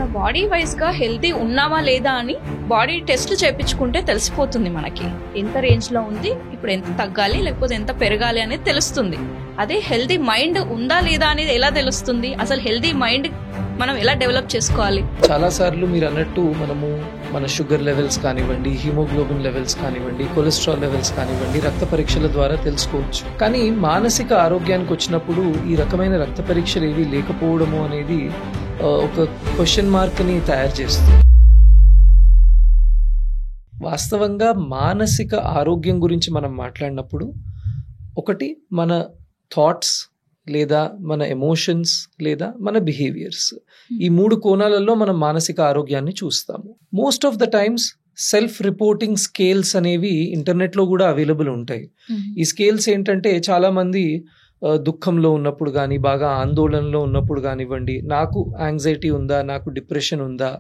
మన బాడీ వైజ్గా హెల్తీ ఉన్నామా లేదా అని బాడీ టెస్ట్లు చేయించుకుంటే తెలిసిపోతుంది మనకి. ఎంత రేంజ్లో ఉంది, ఇప్పుడు ఎంత తగ్గాలి లేకపోతే ఎంత పెరగాలి అనేది తెలుస్తుంది. అదే హెల్తీ మైండ్ ఉందా లేదా అనేది ఎలా తెలుస్తుంది? అసలు హెల్తీ మైండ్ మనం ఎలా డెవలప్ చేసుకోవాలి? చాలా సార్లు మీరు అన్నట్టు మనము మన షుగర్ లెవెల్స్ కానివ్వండి, హిమోగ్లోబిన్ లెవెల్స్ కానివ్వండి, కొలెస్ట్రాల్ లెవెల్స్ కానివ్వండి రక్త పరీక్షల ద్వారా తెలుసుకోవచ్చు. కానీ మానసిక ఆరోగ్యానికి వచ్చినప్పుడు ఈ రకమైన రక్త పరీక్షలు ఏవి లేకపోవడము అనేది ఒక క్వశ్చన్ మార్క్ని తయారు చేస్తుంది. వాస్తవంగా మానసిక ఆరోగ్యం గురించి మనం మాట్లాడినప్పుడు ఒకటి మన థాట్స్ లేదా మన ఎమోషన్స్ లేదా మన బిహేవియర్స్, ఈ 3 కోణాలలో మనం మానసిక ఆరోగ్యాన్ని చూస్తాము. Most of the times self reporting scales అనేవి ఇంటర్నెట్లో కూడా అవైలబుల్ ఉంటాయి. ఈ స్కేల్స్ ఏంటంటే చాలా మంది దుఃఖంలో ఉన్నప్పుడు కానీ, బాగా ఆందోళనలో ఉన్నప్పుడు కానివ్వండి, నాకు యాంగ్జైటీ ఉందా, నాకు డిప్రెషన్ ఉందా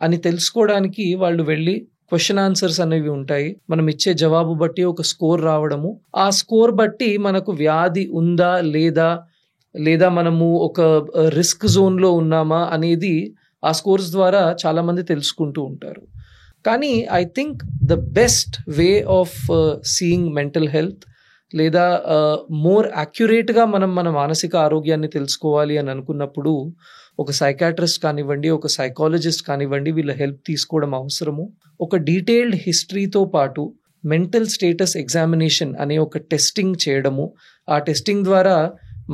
అని తెలుసుకోవడానికి వాళ్ళు వెళ్ళి క్వశ్చన్ ఆన్సర్స్ అనేవి ఉంటాయి. మనం ఇచ్చే జవాబు బట్టి ఒక స్కోర్ రావడము, ఆ స్కోర్ బట్టి మనకు వ్యాధి ఉందా లేదా మనము ఒక రిస్క్ జోన్లో ఉన్నామా అనేది ఆ స్కోర్స్ ద్వారా చాలామంది తెలుసుకుంటూ ఉంటారు. కానీ I think the best way of seeing mental health లేదా మోర్ యాక్యురేట్గా మనం మన మానసిక ఆరోగ్యాన్ని తెలుసుకోవాలి అని అనుకున్నప్పుడు ఒక సైకాట్రిస్ట్ కానివ్వండి, ఒక సైకాలజిస్ట్ కానివ్వండి, వీళ్ళ హెల్ప్ తీసుకోవడం అవసరము. ఒక డీటెయిల్డ్ హిస్టరీతో పాటు మెంటల్ స్టేటస్ ఎగ్జామినేషన్ అనే ఒక టెస్టింగ్ చేయడము, ఆ టెస్టింగ్ ద్వారా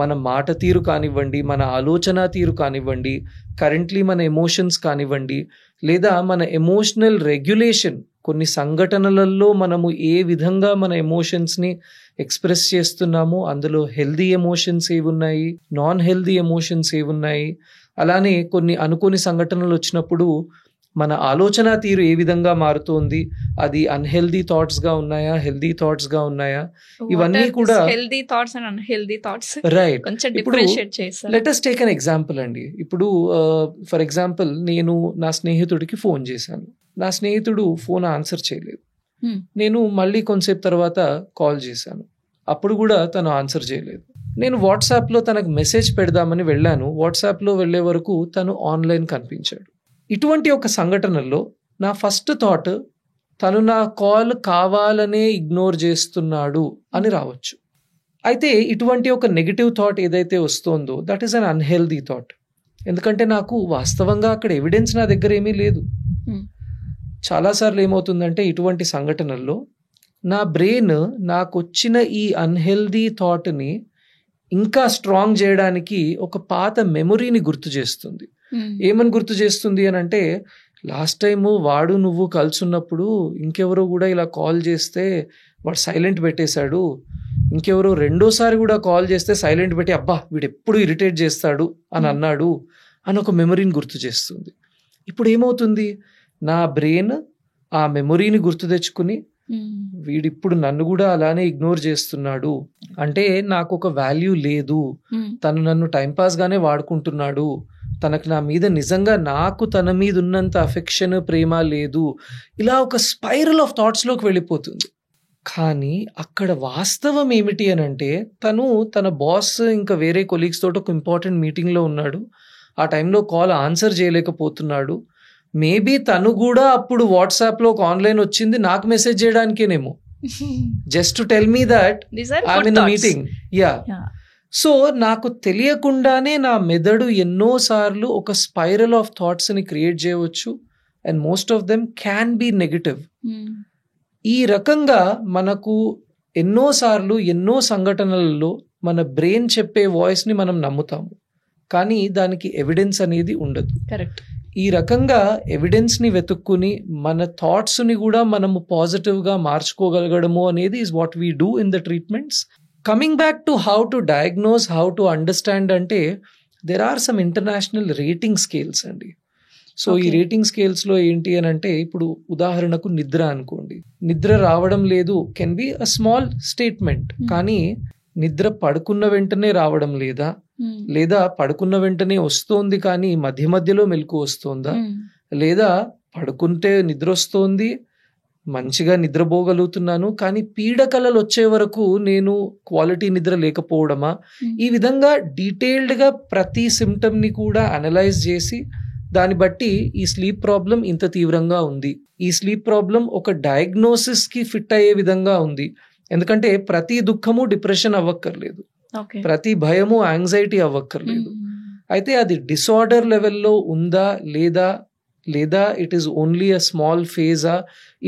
మన మాట తీరు కానివ్వండి, మన ఆలోచన తీరు కానివ్వండి, కరెంట్లీ మన ఎమోషన్స్ కానివ్వండి, లేదా మన ఎమోషనల్ రెగ్యులేషన్, కొన్ని సంఘటనలలో మనము ఏ విధంగా మన ఎమోషన్స్ని ఎక్స్ప్రెస్ చేస్తున్నాము, అందులో హెల్దీ ఎమోషన్స్ ఏవున్నాయి, నాన్ హెల్దీ ఎమోషన్స్ ఏవున్నాయి, అలానే కొన్ని అనుకోని సంఘటనలు వచ్చినప్పుడు మన ఆలోచన తీరు ఏ విధంగా మారుతోంది, అది అన్హెల్దీ థాట్స్గా ఉన్నాయా, హెల్దీ థాట్స్గా ఉన్నాయా, ఇవన్నీ కూడా healthy thoughts and unhealthy thoughts. Right. కొంచెం డిఫరెన్షియేట్ చేస్తారు. Let us take an example అండి. ఇప్పుడు ఫర్ ఎగ్జాంపుల్ నేను నా స్నేహితుడికి ఫోన్ చేశాను, నా స్నేహితుడు ఫోన్ ఆన్సర్ చేయలేదు. నేను మళ్ళీ కొంతసేపు తర్వాత కాల్ చేశాను, అప్పుడు కూడా తను ఆన్సర్ చేయలేదు. నేను వాట్సాప్లో తనకు మెసేజ్ పెడదామని వెళ్ళాను, వాట్సాప్లో వెళ్ళే వరకు తను ఆన్లైన్ కనిపించాడు. ఇటువంటి ఒక సంఘటనలో నా ఫస్ట్ థాట్ తను నా కాల్ కావాలనే ఇగ్నోర్ చేస్తున్నాడు అని రావచ్చు. అయితే ఇటువంటి ఒక నెగిటివ్ థాట్ ఏదైతే వస్తుందో that is an unhealthy thought. ఎందుకంటే నాకు వాస్తవంగా అక్కడ ఎవిడెన్స్ నా దగ్గర ఏమీ లేదు. చాలాసార్లు ఏమవుతుందంటే ఇటువంటి సంఘటనల్లో నా బ్రెయిన్ నాకు వచ్చిన ఈ అన్హెల్దీ థాట్ని ఇంకా స్ట్రాంగ్ చేయడానికి ఒక పాత మెమొరీని గుర్తు చేస్తుంది. ఏమని గుర్తు చేస్తుంది అని అంటే, లాస్ట్ టైము వాడు నువ్వు కలుసున్నప్పుడు ఇంకెవరో కూడా ఇలా కాల్ చేస్తే వాడు సైలెంట్ పెట్టేశాడు, ఇంకెవరో రెండోసారి కూడా కాల్ చేస్తే సైలెంట్ పెట్టి అబ్బా వీడు ఎప్పుడు ఇరిటేట్ చేస్తాడు అని అన్నాడు అని ఒక మెమొరీని గుర్తు చేస్తుంది. ఇప్పుడు ఏమవుతుంది, నా బ్రెయిన్ ఆ మెమొరీని గుర్తు తెచ్చుకుని వీడిప్పుడు నన్ను కూడా అలానే ఇగ్నోర్ చేస్తున్నాడు అంటే నాకు ఒక వాల్యూ లేదు, తను నన్ను టైంపాస్ గానే వాడుకుంటున్నాడు, తనకు నా మీద నిజంగా నాకు తన మీద ఉన్నంత అఫెక్షన్ ప్రేమ లేదు, ఇలా ఒక స్పైరల్ ఆఫ్ థాట్స్లోకి వెళ్ళిపోతుంది. కానీ అక్కడ వాస్తవం ఏమిటి అని అంటే, తను తన బాస్ ఇంకా వేరే కొలీగ్స్ తోటి ఒక ఇంపార్టెంట్ మీటింగ్లో ఉన్నాడు, ఆ టైంలో కాల్ ఆన్సర్ చేయలేకపోతున్నాడు. మేబీ తను కూడా అప్పుడు వాట్సాప్లో ఒక ఆన్లైన్ వచ్చింది నాకు మెసేజ్ చేయడానికేనేమో, just to tell me that I'm in meeting. Yeah. So నాకు తెలియకుండానే నా మెదడు ఎన్నోసార్లు ఒక స్పైరల్ ఆఫ్ థాట్స్ని క్రియేట్ చేయవచ్చు, and most of them can be negative. ఈ రకంగా మనకు ఎన్నోసార్లు ఎన్నో సంఘటనలలో మన బ్రెయిన్ చెప్పే వాయిస్ని మనం నమ్ముతాము, కానీ దానికి ఎవిడెన్స్ అనేది ఉండదు. కరెక్ట్. ఈ రకంగా ఎవిడెన్స్ని వెతుక్కుని మన థాట్స్ని కూడా మనము పాజిటివ్గా మార్చుకోగలగడము అనేది is what we do in the treatments. Coming back to how to diagnose, how to understand అంటే there are some international rating scales అండి. సో ఈ రేటింగ్ స్కేల్స్లో ఏంటి అని అంటే, ఇప్పుడు ఉదాహరణకు నిద్ర అనుకోండి, నిద్ర రావడం లేదు can be a small statement, కానీ నిద్ర పడుకున్న వెంటనే రావడం లేదా పడుకున్న వెంటనే వస్తోంది కానీ మధ్య మధ్యలో మెలకు వస్తుందా, లేదా పడుకుంటే నిద్ర వస్తోంది మంచిగా నిద్రపోగలుగుతున్నాను కానీ పీడకలలు వచ్చే వరకు నేను క్వాలిటీ నిద్ర లేకపోవడమా, ఈ విధంగా డీటెయిల్డ్గా ప్రతి సిమ్టమ్ని కూడా అనలైజ్ చేసి దాన్ని బట్టి ఈ స్లీప్ ప్రాబ్లం ఇంత తీవ్రంగా ఉంది, ఈ స్లీప్ ప్రాబ్లం ఒక డయాగ్నోసిస్ కి ఫిట్ అయ్యే విధంగా ఉంది. ఎందుకంటే ప్రతి దుఃఖము డిప్రెషన్ అవ్వక్కర్లేదు, ప్రతి భయము యాంగ్జైటీ అవ్వక్కర్లేదు. అయితే అది డిసార్డర్ లెవెల్లో ఉందా లేదా it is only a small ఫేజా,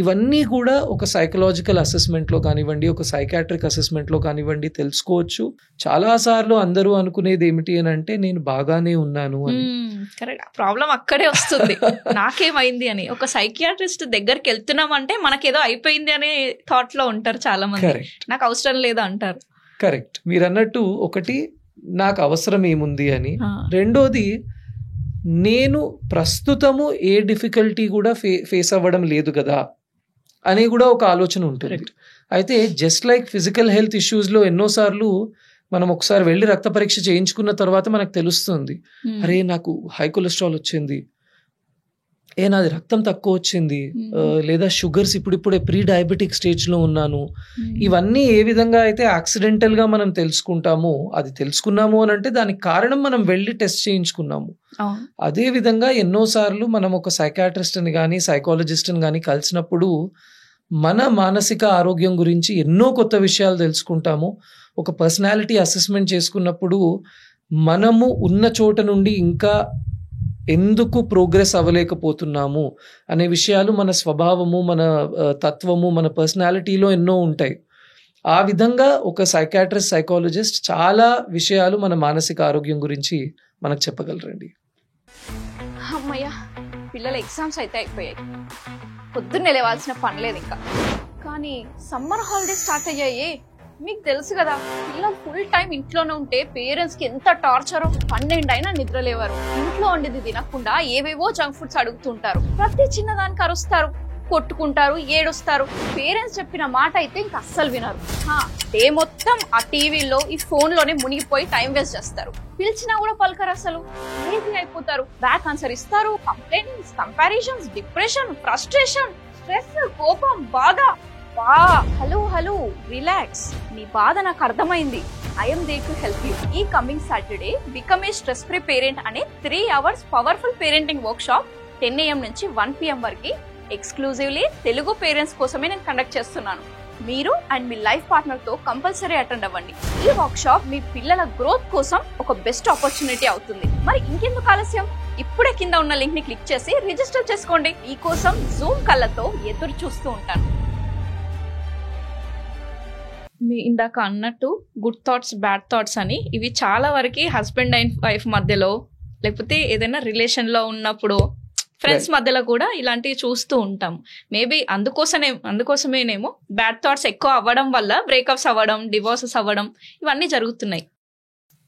ఇవన్నీ కూడా ఒక సైకలాజికల్ అసెస్మెంట్లో కానివ్వండి, ఒక సైకాట్రిక్ అసెస్మెంట్లో కానివ్వండి తెలుసుకోవచ్చు. చాలాసార్లు అందరూ అనుకునేది ఏమిటి అని అంటే నేను బాగానే ఉన్నాను అని. కరెక్ట్, ప్రాబ్లం అక్కడే వస్తుంది, నాకేమైంది అని. ఒక సైకియాట్రిస్ట్ దగ్గరికి వెళ్తున్నాం అంటే మనకేదో అయిపోయింది అనే థాట్ లో ఉంటారు చాలా మంది, నాకు అవసరం లేదా అంటారు. కరెక్ట్, మీరు అన్నట్టు ఒకటి నాకు అవసరం ఏముంది అని, రెండోది నేను ప్రస్తుతము ఏ డిఫికల్టీ కూడా ఫేస్ అవ్వడం లేదు కదా అని కూడా ఒక ఆలోచన ఉంటుంది. అయితే జస్ట్ లైక్ ఫిజికల్ హెల్త్ ఇష్యూస్లో ఎన్నోసార్లు మనం ఒకసారి వెళ్ళి రక్త పరీక్ష చేయించుకున్న తర్వాత మనకు తెలుస్తుంది, అరే నాకు హై కొలెస్ట్రాల్ వచ్చింది, నాది రక్తం తక్కువ వచ్చింది, లేదా షుగర్స్ ఇప్పుడిప్పుడే ప్రీ డయాబెటిక్ స్టేజ్లో ఉన్నాను. ఇవన్నీ ఏ విధంగా అయితే యాక్సిడెంటల్గా మనం తెలుసుకుంటామో, అది తెలుసుకున్నాము అని అంటే దానికి కారణం మనం వెళ్ళి టెస్ట్ చేయించుకున్నాము. అదే విధంగా ఎన్నోసార్లు మనం ఒక సైకాట్రిస్ట్ని కానీ సైకాలజిస్ట్ని కానీ కలిసినప్పుడు మన మానసిక ఆరోగ్యం గురించి ఎన్నో కొత్త విషయాలు తెలుసుకుంటాము. ఒక పర్సనాలిటీ అసెస్మెంట్ చేసుకున్నప్పుడు మనము ఉన్న చోట నుండి ఇంకా ఎందుకు ప్రోగ్రెస్ అవ్వలేకపోతున్నాము అనే విషయాలు, మన స్వభావము, మన తత్వము, మన పర్సనాలిటీలో ఎన్నో ఉంటాయి. ఆ విధంగా ఒక సైకాట్రిస్ట్ సైకాలజిస్ట్ చాలా విషయాలు మన మానసిక ఆరోగ్యం గురించి మనకు చెప్పగలరండి. అమ్మయ్య, పిల్లల ఎగ్జామ్స్ అయితే అయిపోయాయి, పొద్దున్నే లేవాల్సిన పని లేదు ఇంకా. కానీ సమ్మర్ హాలిడేస్ స్టార్ట్ అయ్యాయి, మీకు తెలుసు కదా, పిల్లలు ఫుల్ టైం ఇంట్లోనే ఉంటే పేరెంట్స్ కి ఎంత టార్చరో. 12 అయినా నిద్రలేవారు, ఇంట్లో వండిది తినకుండా ఏవేవో జంక్ ఫుడ్స్ అడుగుతుంటారు, ప్రతి చిన్నదానికి అరుస్తారు, కొట్టుకుంటారు, ఏడుస్తారు. పేరెంట్స్ చెప్పిన మాట అయితే ఇంకా అస్సలు వినరు. డే మొత్తం ఆ టీవీలో ఈ ఫోన్ లోనే మునిగిపోయి టైం వేస్ట్ చేస్తారు. పిలిచినా కూడా పలకరు, అసలు లేజీ అయిపోతారు, బ్యాక్ ఆన్సర్ ఇస్తారు. Complaints, comparisons, depression, frustration, stress, కోపం, బాధ. హలో రిలాక్స్, నీ బాధ నాకు అర్థమైంది, I'm there to help you. ఈ coming Saturday become a stress free parent అనే 3 hours powerful parenting workshop 10 AM నుంచి 1 PM వరకు ఎక్స్క్లూజివ్లీ తెలుగు పేరెంట్స్ కోసమే నేను కండక్ట్ చేస్తున్నాను. మీరు అండ్ మీ లైఫ్ పార్ట్నర్ తో కంపల్సరీ అటెండ్ అవ్వండి. ఈ వర్క్ షాప్ మీ పిల్లల గ్రోత్ కోసం ఒక బెస్ట్ ఆపర్చునిటీ అవుతుంది. మరి ఇంకెందుకు ఆలస్యం, ఇప్పుడే కింద ఉన్న లింక్ ని క్లిక్ చేసి రిజిస్టర్ చేసుకోండి. మీకోసం జూమ్ కళ్ళతో ఎదురు చూస్తూ ఉంటాను. మీ ఇందాక అన్నట్టు గుడ్ థాట్స్, బ్యాడ్ థాట్స్ అని, ఇవి చాలా వరకు హస్బెండ్ అండ్ వైఫ్ మధ్యలో, లేకపోతే ఏదైనా రిలేషన్లో ఉన్నప్పుడు, ఫ్రెండ్స్ మధ్యలో కూడా ఇలాంటివి చూస్తూ ఉంటాం. మేబీ అందుకోసమేనేమో బ్యాడ్ థాట్స్ ఎక్కువ అవ్వడం వల్ల బ్రేకప్స్ అవ్వడం, డివోర్సెస్ అవ్వడం ఇవన్నీ జరుగుతున్నాయి.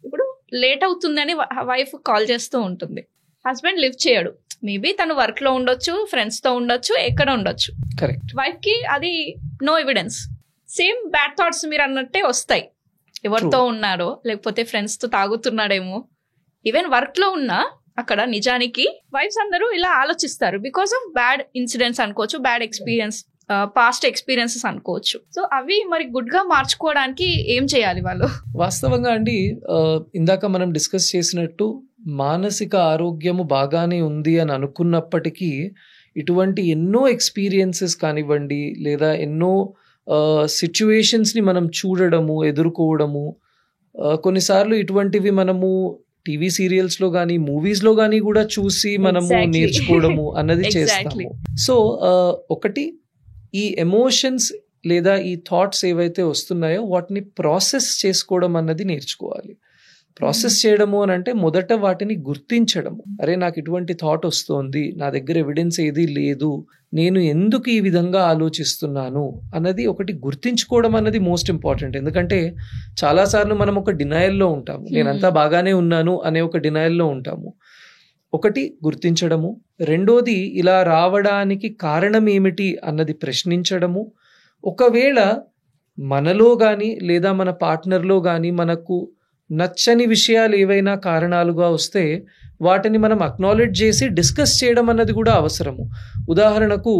ఇప్పుడు లేట్ అవుతుందని వైఫ్ కాల్ చేస్తూ ఉంటుంది, హస్బెండ్ లిఫ్ట్ చేయడు. మేబీ తను వర్క్ లో ఉండొచ్చు, ఫ్రెండ్స్ తో ఉండొచ్చు, ఎక్కడ ఉండొచ్చు. కరెక్ట్, వైఫ్ కి అది no evidence. Same bad thoughts మీరు అన్నట్టే వస్తాయి, ఎవరితో ఉన్నారో, లేకపోతే ఫ్రెండ్స్ తో తాగుతున్నాడేమో. ఈవెన్ వర్క్ లో ఉన్నా అక్కడ నిజానికి వైఫ్స్ అందరూ ఇలా ఆలోచిస్తారు బికాస్ ఆఫ్ బ్యాడ్ ఇన్సిడెంట్స్ అనుకోవచ్చు, బ్యాడ్ ఎక్స్పీరియన్స్, పాస్ట్ ఎక్స్పీరియన్సెస్ అనుకోవచ్చు. సో అవి మరి గుడ్ గా మార్చుకోవడానికి ఏం చేయాలి వాళ్ళు? వాస్తవంగా అండి, ఇందాక మనం డిస్కస్ చేసినట్టు మానసిక ఆరోగ్యము బాగానే ఉంది అని అనుకున్నప్పటికీ ఇటువంటి ఎన్నో ఎక్స్పీరియన్సెస్ కానివ్వండి, లేదా ఎన్నో సిచ్యువేషన్స్ని మనం చూడడము, ఎదుర్కోవడము, కొన్నిసార్లు ఇటువంటివి మనము టీవీ సీరియల్స్లో కానీ మూవీస్లో కానీ కూడా చూసి మనము నేర్చుకోవడము అన్నది చేస్తాము. సో ఒకటి, ఈ ఎమోషన్స్ లేదా ఈ థాట్స్ ఏవైతే వస్తున్నాయో వాటిని ప్రాసెస్ చేసుకోవడం అన్నది నేర్చుకోవాలి. ప్రాసెస్ చేయడము అని అంటే మొదట వాటిని గుర్తించడము. అరే నాకు ఇటువంటి థాట్ వస్తోంది, నా దగ్గర ఎవిడెన్స్ ఏది లేదు, నేను ఎందుకు ఈ విధంగా ఆలోచిస్తున్నాను అన్నది ఒకటి గుర్తించుకోవడం అన్నది మోస్ట్ ఇంపార్టెంట్. ఎందుకంటే చాలాసార్లు మనం ఒక డినయల్లో ఉంటాము, నేనంతా బాగానే ఉన్నాను అనే ఒక డినయల్లో ఉంటాము. ఒకటి గుర్తించడము, రెండోది ఇలా రావడానికి కారణం ఏమిటి అన్నది ప్రశ్నించడము. ఒకవేళ మనలో కానీ లేదా మన పార్ట్నర్లో కానీ మనకు నచ్చని విషయాలు ఏవైనా కారణాలుగా వస్తే వాటిని మనం అక్నాలెడ్జ్ చేసి డిస్కస్ చేయడం అన్నది కూడా అవసరము. ఉదాహరణకు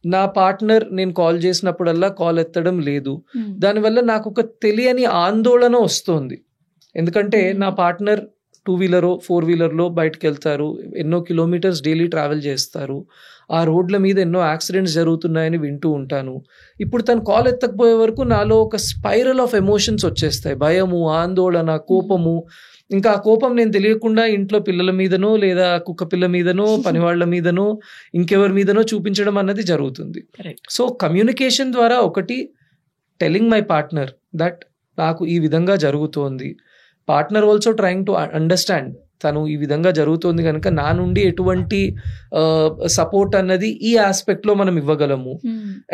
నా పార్ట్నర్ నేను కాల్ చేసినప్పుడల్లా కాల్ ఎత్తడం లేదు, దానివల్ల నాకు ఒక తెలియని ఆందోళన వస్తుంది. ఎందుకంటే నా పార్ట్నర్ 2-వీలరో 4-వీలర్లో బయటకు వెళ్తారు, ఎన్నో కిలోమీటర్స్ డైలీ ట్రావెల్ చేస్తారు, ఆ రోడ్ల మీద ఎన్నో యాక్సిడెంట్స్ జరుగుతున్నాయని వింటూ ఉంటాను. ఇప్పుడు తను కాల్ ఎత్తకపోయే వరకు నాలో ఒక స్పైరల్ ఆఫ్ ఎమోషన్స్ వచ్చేస్తాయి, భయము, ఆందోళన, కోపము. ఇంకా ఆ కోపం నేను తెలియకుండా ఇంట్లో పిల్లల మీదనో లేదా కుక్క పిల్ల మీదనో పనివాళ్ల మీదనో ఇంకెవరి మీదనో చూపించడం అన్నది జరుగుతుంది. సో కమ్యూనికేషన్ ద్వారా ఒకటి టెలింగ్ మై పార్ట్నర్ దట్ నాకు ఈ విధంగా జరుగుతోంది, partner also trying to understand తను ఈ విధంగా జరుగుతోంది కనుక నా నుండి ఎటువంటి సపోర్ట్ అన్నది ఈ ఆస్పెక్ట్లో మనం ఇవ్వగలము.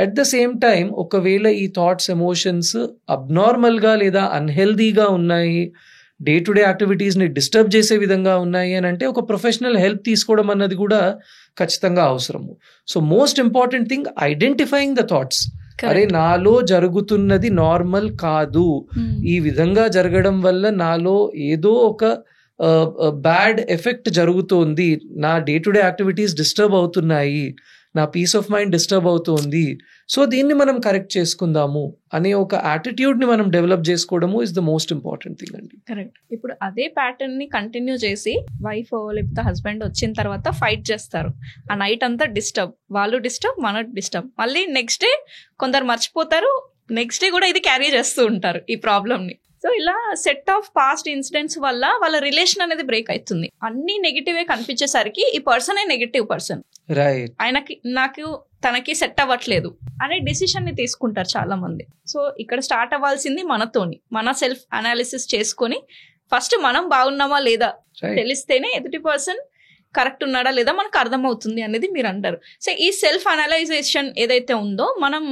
అట్ ద సేమ్ టైం ఒకవేళ ఈ థాట్స్ ఎమోషన్స్ అబ్నార్మల్గా లేదా అన్హెల్దీగా ఉన్నాయి, డే టు డే యాక్టివిటీస్ని డిస్టర్బ్ చేసే విధంగా ఉన్నాయి అని అంటే ఒక ప్రొఫెషనల్ హెల్ప్ తీసుకోవడం అన్నది కూడా ఖచ్చితంగా అవసరము. So most important thing identifying the thoughts. అరే నాలో జరుగుతున్నది నార్మల్ కాదు, ఈ విధంగా జరగడం వల్ల నాలో ఏదో ఒక బ్యాడ్ ఎఫెక్ట్ జరుగుతోంది, నా day to day activities disturb అవుతున్నాయి, నా పీస్ ఆఫ్ మైండ్ డిస్టర్బ్ అవుతుంది, సో దీన్ని మనం కరెక్ట్ చేసుకుందాము అనే ఒక యాటిట్యూడ్ని మనం డెవలప్ చేసుకోవడము is the most important thing అండి. కరెక్ట్. ఇప్పుడు అదే ప్యాటర్న్ ని కంటిన్యూ చేసి వైఫ్ లేకపోతే హస్బెండ్ వచ్చిన తర్వాత ఫైట్ చేస్తారు, ఆ నైట్ అంతా డిస్టర్బ్, వాళ్ళు డిస్టర్బ్, మన డిస్టర్బ్, మళ్ళీ నెక్స్ట్ డే కొందరు మర్చిపోతారు, నెక్స్ట్ డే కూడా ఇది క్యారీ చేస్తూ ఉంటారు ఈ ప్రాబ్లమ్ని. సో ఇలా సెట్ ఆఫ్ పాస్ట్ ఇన్సిడెంట్స్ వల్ల వాళ్ళ రిలేషన్ అనేది బ్రేక్ అవుతుంది. అన్ని నెగిటివ్ కనిపించేసరికి ఈ పర్సనే నెగిటివ్ పర్సన్, రైట్, ఆయనకి నాకు తనకి సెట్ అవ్వట్లేదు అనే డిసిషన్ ని తీసుకుంటారు చాలా మంది. సో ఇక్కడ స్టార్ట్ అవ్వాల్సింది మనతోని, మన సెల్ఫ్ అనాలిసిస్ చేసుకొని ఫస్ట్ మనం బాగున్నామా లేదా తెలిస్తేనే ఎదుటి పర్సన్ కరెక్ట్ ఉన్నాడా లేదా మనకు అర్థమవుతుంది అనేది మీరు అంటారు. సో ఈ సెల్ఫ్ అనలైజేషన్ ఏదైతే ఉందో మనం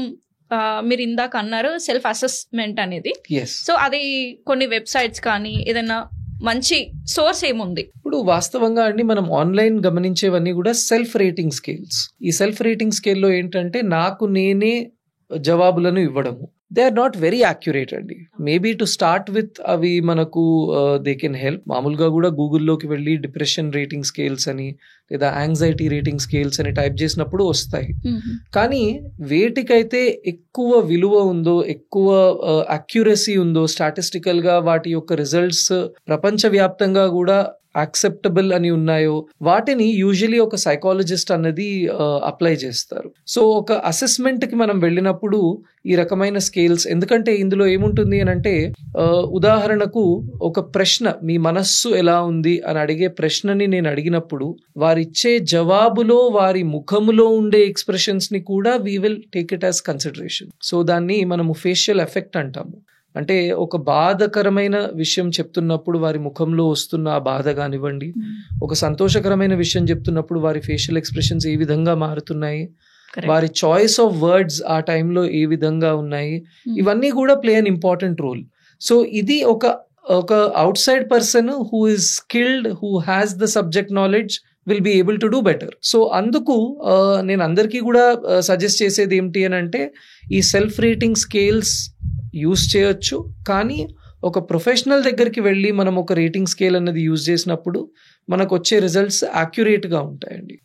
మీరు ఇందాక అన్నారు సెల్ఫ్ అసెస్మెంట్ అనేది, సో అది కొన్ని వెబ్సైట్స్ కానీ ఏదైనా మంచి సోర్స్ ఏముంది? ఇప్పుడు వాస్తవంగా అండి మనం ఆన్లైన్ గమనించేవన్నీ కూడా సెల్ఫ్ రేటింగ్ స్కేల్స్. ఈ సెల్ఫ్ రేటింగ్ స్కేల్లో ఏంటంటే నాకు నేనే జవాబులను ఇవ్వడము, they are not very accurate అండి. మేబీ టు స్టార్ట్ విత్ అవి మనకు దే కెన్ హెల్ప్. మామూలుగా కూడా గూగుల్లోకి వెళ్ళి డిప్రెషన్ రేటింగ్ స్కేల్స్ అని లేదా యాంగ్జైటీ రేటింగ్ స్కేల్స్ అని టైప్ చేసినప్పుడు వస్తాయి. కానీ వేటికైతే ఎక్కువ విలువ ఉందో, ఎక్కువ అక్యురసీ ఉందో, స్టాటిస్టికల్ గా వాటి యొక్క రిజల్ట్స్ ప్రపంచవ్యాప్తంగా కూడా యాక్సెప్టబుల్ అని ఉన్నాయో వాటిని యూజువలీ ఒక సైకాలజిస్ట్ అన్నది అప్లై చేస్తారు. సో ఒక అసెస్మెంట్ కి మనం వెళ్ళినప్పుడు ఈ రకమైన స్కేల్స్, ఎందుకంటే ఇందులో ఏముంటుంది అని అంటే ఉదాహరణకు ఒక ప్రశ్న, మీ మనస్సు ఎలా ఉంది అని అడిగే ప్రశ్నని నేను అడిగినప్పుడు వారిచ్చే జవాబులో వారి ముఖములో ఉండే ఎక్స్ప్రెషన్స్ ని కూడా we will take it as consideration. So దాన్ని మనము ఫేషియల్ ఎఫెక్ట్ అంటాము. అంటే ఒక బాధకరమైన విషయం చెప్తున్నప్పుడు వారి ముఖంలో వస్తున్న ఆ బాధ కానివ్వండి, ఒక సంతోషకరమైన విషయం చెప్తున్నప్పుడు వారి ఫేషియల్ ఎక్స్ప్రెషన్స్ ఏ విధంగా మారుతున్నాయి, వారి చాయిస్ ఆఫ్ వర్డ్స్ ఆ టైంలో ఏ విధంగా ఉన్నాయి, ఇవన్నీ కూడా play an important role. So ఇది ఒక outside person who is skilled, who has the subject knowledge will be able to do better. So అందుకు నేను అందరికీ కూడా సజెస్ట్ చేసేది ఏమిటి అని అంటే ఈ సెల్ఫ్ రేటింగ్ స్కేల్స్ యూజ్ చేయొచ్చు, కానీ ఒక ప్రొఫెషనల్ దగ్గరికి వెళ్ళి మనం ఒక రేటింగ్ స్కేల్ అనేది యూజ్ చేసినప్పుడు మనకు వచ్చే రిజల్ట్స్ యాక్యురేట్గా ఉంటాయండి.